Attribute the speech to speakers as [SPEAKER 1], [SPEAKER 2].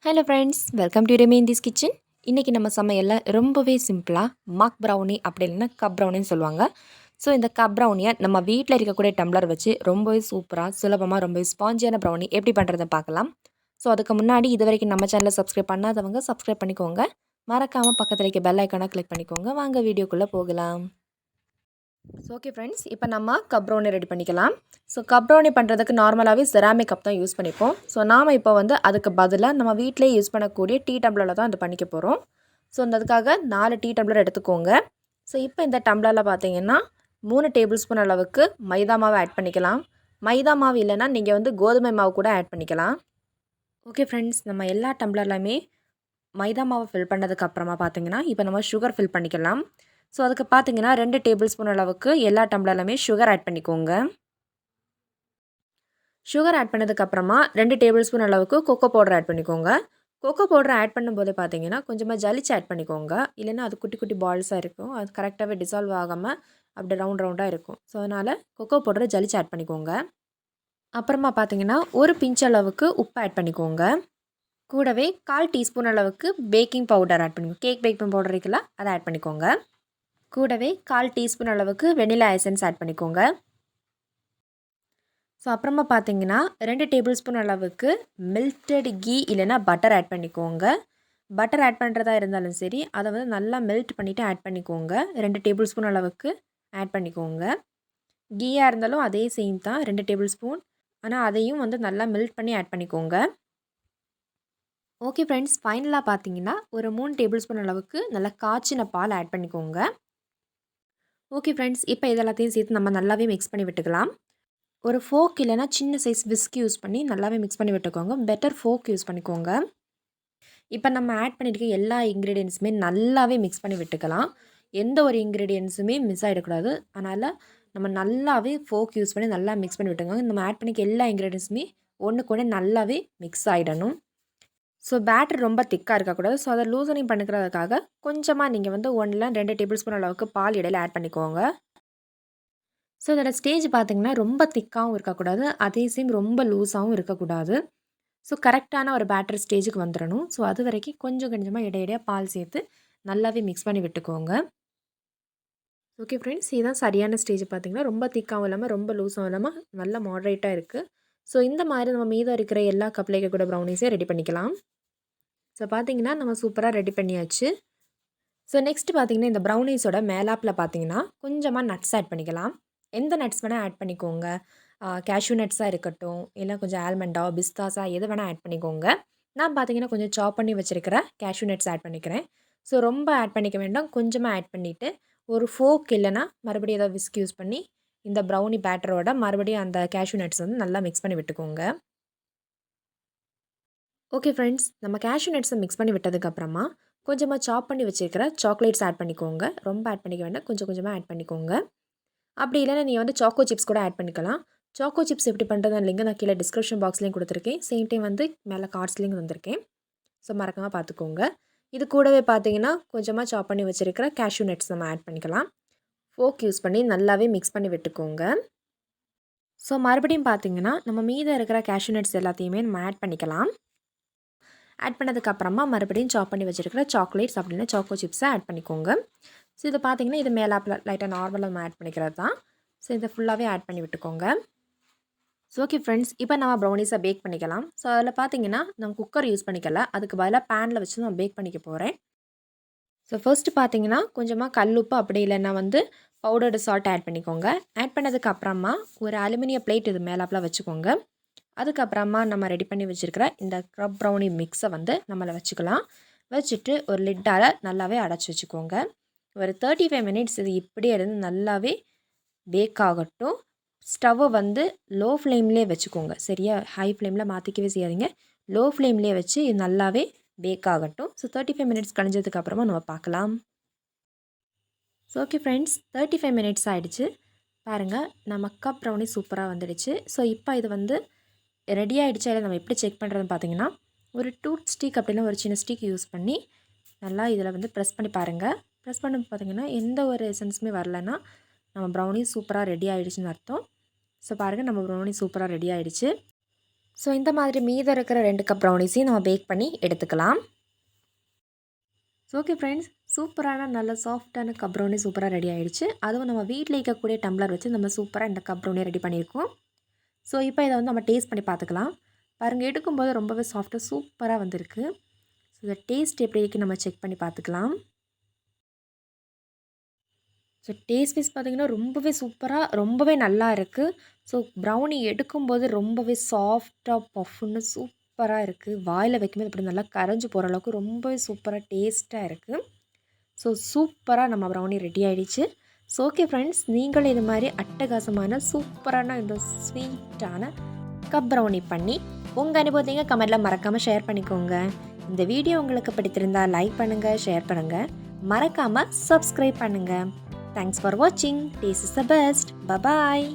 [SPEAKER 1] Hello friends, welcome to Remy in this kitchen. இன்றைக்கி நம்ம சமையலில் ரொம்பவே சிம்பிளாக மாக் ப்ரௌனி அப்படி இல்லைன்னா கப் ப்ரௌனின்னு சொல்லுவாங்க. ஸோ இந்த கப் ப்ரௌனியை நம்ம வீட்டில் இருக்கக்கூடிய டம்ளர் வச்சு ரொம்பவே சூப்பராக சுலபமாக ரொம்பவே ஸ்பாஞ்சியான ப்ரௌனி எப்படி பண்ணுறதை பார்க்கலாம். ஸோ அதுக்கு முன்னாடி இது வரைக்கும் நம்ம சேனலை சப்ஸ்கிரைப் பண்ணாதவங்க சப்ஸ்கிரைப் பண்ணிக்கோங்க. மறக்காமல் பக்கத்தில் இருக்க பெல் ஐக்கானை கிளிக் பண்ணிக்கோங்க. வாங்க வீடியோக்குள்ளே போகலாம். ஸோ ஓகே ஃப்ரெண்ட்ஸ், இப்போ நம்ம கப் ப்ரௌனி ரெடி பண்ணிக்கலாம். ஸோ கப் ப்ரௌனி பண்ணுறதுக்கு நார்மலாகவே செராமிக் கப் தான் யூஸ் பண்ணிப்போம். ஸோ நாம் இப்போ வந்து அதுக்கு பதிலாக நம்ம வீட்டிலே யூஸ் பண்ணக்கூடிய டீ டம்ளரில் தான் அது பண்ணிக்க போகிறோம். ஸோ அதுக்காக 4 டீ டம்ளர் எடுத்துக்கோங்க. ஸோ இப்போ இந்த டம்ளரில் பார்த்தீங்கன்னா 3 டேபிள் ஸ்பூன் அளவுக்கு மைதா மாவு ஆட் பண்ணிக்கலாம். மைதா மாவு இல்லைன்னா நீங்கள் வந்து கோதுமை மாவு கூட ஆட் பண்ணிக்கலாம். ஓகே ஃப்ரெண்ட்ஸ், நம்ம எல்லா டம்ளர்லையுமே மைதா மாவு ஃபில் பண்ணதுக்கு அப்புறமா பார்த்தீங்கன்னா இப்போ நம்ம சுகர் ஃபில் பண்ணிக்கலாம். ஸோ அதுக்கு பார்த்தீங்கன்னா 2 டேபிள் ஸ்பூன் அளவுக்கு எல்லா டம்ளர்லையுமே சுகர் ஆட் பண்ணிக்கோங்க. சுகர் ஆட் பண்ணதுக்கப்புறமா 2 டேபிள் ஸ்பூன் அளவுக்கு கொக்கோ பவுடர் ஆட் பண்ணிக்கோங்க. கொக்கோ பவுடர் ஆட் பண்ணும்போது பார்த்தீங்கன்னா கொஞ்சமாக ஜலிச்சு ஆட் பண்ணிக்கோங்க. இல்லைன்னா அது குட்டி குட்டி பால்ஸாக இருக்கும். அது கரெக்டாகவே டிசால்வ் ஆகாமல் அப்படி ரவுண்டாக இருக்கும். ஸோ அதனால் கொக்கோ பவுடரை ஜலிச்சு ஆட் பண்ணிக்கோங்க. அப்புறமா பார்த்தீங்கன்னா ஒரு பிஞ்ச் அளவுக்கு உப்பு ஆட் பண்ணிக்கோங்க. கூடவே 1/4 டீஸ்பூன் அளவுக்கு பேக்கிங் பவுடர் ஆட் பண்ணிக்கோங்க. கேக் பேக்கிங் பவுடர் இருக்குல்ல, அதை ஆட் பண்ணிக்கோங்க. கூடவே 1/4 டீஸ்பூன் அளவுக்கு வெனிலா எசன்ஸ் ஆட் பண்ணிக்கோங்க. ஸோ அப்புறமா பார்த்தீங்கன்னா 2 டேபிள் ஸ்பூன் அளவுக்கு மெல்டட் கீ இல்லைன்னா பட்டர் ஆட் பண்ணிக்கோங்க. பட்டர் ஆட் பண்ணுறதா இருந்தாலும் சரி, அதை வந்து நல்லா மெல்ட் பண்ணிவிட்டு ஆட் பண்ணிக்கோங்க. 2 டேபிள் ஸ்பூன் அளவுக்கு ஆட் பண்ணிக்கோங்க. கீயாக இருந்தாலும் அதே சேம் தான், 2 டேபிள் ஸ்பூன். ஆனால் அதையும் வந்து நல்லா மெல்ட் பண்ணி ஆட் பண்ணிக்கோங்க. ஓகே ஃப்ரெண்ட்ஸ், ஃபைனலாக பார்த்தீங்கன்னா ஒரு 3 டேபிள் ஸ்பூன் அளவுக்கு நல்லா காய்ச்சின பால் ஆட் பண்ணிக்கோங்க. ஓகே ஃப்ரெண்ட்ஸ், இப்போ இதெல்லாத்தையும் சேர்த்து நம்ம நல்லாவே மிக்ஸ் பண்ணி விட்டுக்கலாம். ஒரு ஃபோக் இல்லைனா சின்ன சைஸ் விஸ்க் யூஸ் பண்ணி நல்லாவே மிக்ஸ் பண்ணி விட்டுக்கோங்க. பெட்டர் ஃபோக் யூஸ் பண்ணிக்கோங்க. இப்போ நம்ம ஆட் பண்ணியிருக்க எல்லா இன்க்ரீடியன்ஸுமே நல்லாவே மிக்ஸ் பண்ணி விட்டுக்கலாம். எந்த ஒரு இன்க்ரீடியன்ஸுமே மிஸ் ஆகிடக்கூடாது. அதனால் நம்ம நல்லாவே ஃபோக் யூஸ் பண்ணி நல்லா மிக்ஸ் பண்ணி விட்டுக்கோங்க. நம்ம ஆட் பண்ணிக்க எல்லா இன்க்ரீடியன்ஸுமே ஒன்றுக்கு ஒன்று நல்லாவே மிக்ஸ் ஆகிடணும். ஸோ பேட்டர் ரொம்ப திக்காக இருக்கக்கூடாது. ஸோ அதை லூசனிங் பண்ணிக்கிறதுக்காக கொஞ்சமாக நீங்கள் வந்து 1-2 டேபிள் ஸ்பூன் அளவுக்கு பால் இடையில ஆட் பண்ணிக்கோங்க. ஸோ அதோட ஸ்டேஜ் பார்த்திங்கன்னா ரொம்ப திக்காகவும் இருக்கக்கூடாது, அதே சேம் ரொம்ப லூஸாகவும் இருக்கக்கூடாது. ஸோ கரெக்டான ஒரு பேட்டர் ஸ்டேஜுக்கு வந்துடணும். ஸோ அது வரைக்கும் கொஞ்சம் கொஞ்சமாக இடையிடையாக பால் சேர்த்து நல்லாவே மிக்ஸ் பண்ணி விட்டுக்கோங்க. ஓகே ஃப்ரெண்ட்ஸ், இதுதான் சரியான ஸ்டேஜ். பார்த்திங்கன்னா ரொம்ப திக்காகவும் இல்லாமல் ரொம்ப லூஸாகவும் இல்லாமல் நல்லா மாடரேட்டாக இருக்குது. ஸோ இந்த மாதிரி நம்ம மீதம் இருக்கிற எல்லா கப்லேக்க கூட ப்ரௌனிஸையும் ரெடி பண்ணிக்கலாம். ஸோ பார்த்திங்கன்னா நம்ம சூப்பராக ரெடி பண்ணியாச்சு. ஸோ நெக்ஸ்ட் பார்த்திங்கன்னா இந்த ப்ரௌனிஸோட மேலாப்பில் பார்த்திங்கன்னா கொஞ்சமாக நட்ஸ் ஆட் பண்ணிக்கலாம். எந்த நட்ஸ் வேணால் ஆட் பண்ணிக்கோங்க. கேஷ்யூ நட்ஸாக இருக்கட்டும், இல்லை கொஞ்சம் ஆல்மண்டா, பிஸ்தாஸா எது வேணால் ஆட் பண்ணிக்கோங்க. நான் பார்த்திங்கன்னா கொஞ்சம் சாப் பண்ணி வச்சுருக்கிற கேஷ்யூ நட்ஸ் ஆட் பண்ணிக்கிறேன். ஸோ ரொம்ப ஆட் பண்ணிக்க வேண்டாம், கொஞ்சமாக ஆட் பண்ணிவிட்டு ஒரு ஃபோக் இல்லைனா மறுபடியும் ஏதாவது விஸ்க் யூஸ் பண்ணி இந்த ப்ரௌனி பேட்டரோட மறுபடியும் அந்த கேஷ்யூ நட்ஸ் வந்து நல்லா மிக்ஸ் பண்ணி விட்டுக்கோங்க. ஓகே ஃப்ரெண்ட்ஸ், நம்ம கேஷ்யூ நட்ஸை மிக்ஸ் பண்ணி விட்டதுக்கப்புறமா கொஞ்சமாக சாப் பண்ணி வச்சுருக்கிற சாக்லேட்ஸ் ஆட் பண்ணிக்கோங்க. ரொம்ப ஆட் பண்ணிக்க வேண்டாம், கொஞ்சம் கொஞ்சமாக ஆட் பண்ணிக்கோங்க. அப்படி இல்லைனா நீங்கள் வந்து சாக்கோ சிப்ஸ் கூட ஆட் பண்ணிக்கலாம். சாக்கோ சிப்ஸ் எப்படி பண்ணுறதுன்னு லிங்க் நான் கீழே டிஸ்கிரிப்ஷன் பாக்ஸ்லேயும் கொடுத்துருக்கேன். சேம் டைம் வந்து மேலே கார்ட்ஸ்லேயும் வந்திருக்கேன். ஸோ மறக்காமல் பார்த்துக்கோங்க. இது கூடவே பார்த்தீங்கன்னா கொஞ்சமாக சாப் பண்ணி வச்சுருக்கிற கேஷ்யூ நட்ஸ் நம்ம ஆட் பண்ணிக்கலாம். ஃபோக் யூஸ் பண்ணி நல்லாவே மிக்ஸ் பண்ணி விட்டுக்கோங்க. ஸோ மறுபடியும் பார்த்தீங்கன்னா நம்ம மீதம் இருக்கிற கேஷ்யூ நட்ஸ் எல்லாத்தையுமே நம்ம ஆட் பண்ணிக்கலாம். ஆட் பண்ணதுக்கப்புறமா மறுபடியும் சாப் பண்ணி வச்சுருக்கிற சாக்லேட்ஸ் அப்படின்னா சாக்கோ சிப்ஸை ஆட் பண்ணிக்கோங்க. ஸோ இதை பார்த்தீங்கன்னா இது மேலாப்பில் லைட்டாக நார்மலாக நம்ம ஆட் பண்ணிக்கிறது தான். ஸோ இதை ஃபுல்லாகவே ஆட் பண்ணி விட்டுக்கோங்க. ஸோ ஓகே ஃப்ரெண்ட்ஸ், இப்போ நம்ம ப்ரௌனிஸை பேக் பண்ணிக்கலாம். ஸோ அதில் பார்த்தீங்கன்னா நான் குக்கர் யூஸ் பண்ணிக்கல, அதுக்கு பதிலாக பேனில் வச்சு நான் பேக் பண்ணிக்க போகிறேன். ஸோ ஃபர்ஸ்ட்டு பார்த்தீங்கன்னா கொஞ்சமாக கல்லுப்பு அப்படி இல்லைன்னா வந்து பவுடர்டு சால்ட் ஆட் பண்ணிக்கோங்க. ஆட் பண்ணதுக்கு அப்புறமா ஒரு அலுமினிய பிளேட் இது மேலாப்பில் வச்சுக்கோங்க. அதுக்கப்புறமா நம்ம ரெடி பண்ணி வச்சுருக்கிற இந்த கப் ப்ரௌனி மிக்ஸை வந்து நம்மளை வச்சுக்கலாம். வச்சுட்டு ஒரு லிட்டால் நல்லாவே அடைச்சி வச்சுக்கோங்க. ஒரு 35 மினிட்ஸ் இது இப்படியே இருந்து நல்லாவே பேக் ஆகட்டும். ஸ்டவ்வை வந்து லோ ஃப்ளேம்லேயே வச்சுக்கோங்க, சரியா? ஹை ஃப்ளேமில் மாற்றிக்கவே செய்யாதீங்க. லோ ஃப்ளேம்லேயே வச்சு இது நல்லாவே பேக் ஆகட்டும். ஸோ 35 மினிட்ஸ் கழிஞ்சதுக்கப்புறமா நம்ம பார்க்கலாம். ஸோ ஓகே ஃப்ரெண்ட்ஸ், 35 மினிட்ஸ் ஆகிடுச்சு. பாருங்கள், நம்ம கப் ப்ரௌனி சூப்பராக வந்துடுச்சு. ஸோ இப்போ இது வந்து ரெடி ஆகிடுச்சா இல்லை நம்ம எப்படி செக் பண்ணுறதுன்னு பார்த்தீங்கன்னா ஒரு டூத் ஸ்டிக் அப்படின்னா ஒரு சின்ன ஸ்டிக் யூஸ் பண்ணி நல்லா இதில் வந்து ப்ரெஸ் பண்ணி பாருங்கள். ப்ரெஸ் பண்ணி பார்த்தீங்கன்னா எந்த ஒரு எசன்ஸுமே வரலைன்னா நம்ம ப்ரௌனி சூப்பராக ரெடி ஆகிடுச்சின்னு அர்த்தம். ஸோ பாருங்கள், நம்ம ப்ரௌனி சூப்பராக ரெடி ஆகிடுச்சு. ஸோ இந்த மாதிரி மீதம் இருக்கிற 2 கப் ப்ரௌனிஸையும் நம்ம பேக் பண்ணி எடுத்துக்கலாம். ஸோ ஓகே ஃப்ரெண்ட்ஸ், சூப்பரான நல்ல சாஃப்டான கப் ப்ரௌனி சூப்பராக ரெடி ஆகிடுச்சு. அதுவும் நம்ம வீட்டில் இருக்கக்கூடிய டம்ளர் வச்சு நம்ம சூப்பராக இந்த கப் ப்ரௌனி ரெடி பண்ணியிருக்கோம். ஸோ இப்போ இதை வந்து நம்ம டேஸ்ட் பண்ணி பார்த்துக்கலாம். பாருங்கள், எடுக்கும்போது ரொம்பவே சாஃப்டாக சூப்பராக வந்திருக்கு. ஸோ இதை டேஸ்ட் எப்படி இருக்குன்னு நம்ம செக் பண்ணி பார்த்துக்கலாம். ஸோ டேஸ்ட் வைஸ் பார்த்திங்கன்னா ரொம்பவே சூப்பராக ரொம்பவே நல்லா இருக்குது. ஸோ ப்ரௌனி எடுக்கும்போது ரொம்பவே சாஃப்டாக பஃப்னு சூப்பராக இருக்குது. வாயில் வைக்கும்போது அப்படி நல்லா கரைஞ்சி போகிற அளவுக்கு ரொம்பவே சூப்பராக டேஸ்ட்டாக இருக்குது. ஸோ சூப்பராக நம்ம ப்ரௌனி ரெடி ஆகிடுச்சு. ஸோ ஓகே ஃப்ரெண்ட்ஸ், நீங்களும் இது மாதிரி அட்டகாசமான சூப்பரான இந்த ஸ்வீட்டான கப் ப்ரௌனி பண்ணி உங்கள் அனுபவத்தைங்க கமெண்ட்டில் மறக்காமல் ஷேர் பண்ணிக்கோங்க. இந்த வீடியோ உங்களுக்கு பிடித்திருந்தால் லைக் பண்ணுங்கள், ஷேர் பண்ணுங்கள், மறக்காமல் சப்ஸ்கிரைப் பண்ணுங்கள். தேங்க்ஸ் ஃபார் வாட்சிங். Taste is the best. Bye bye.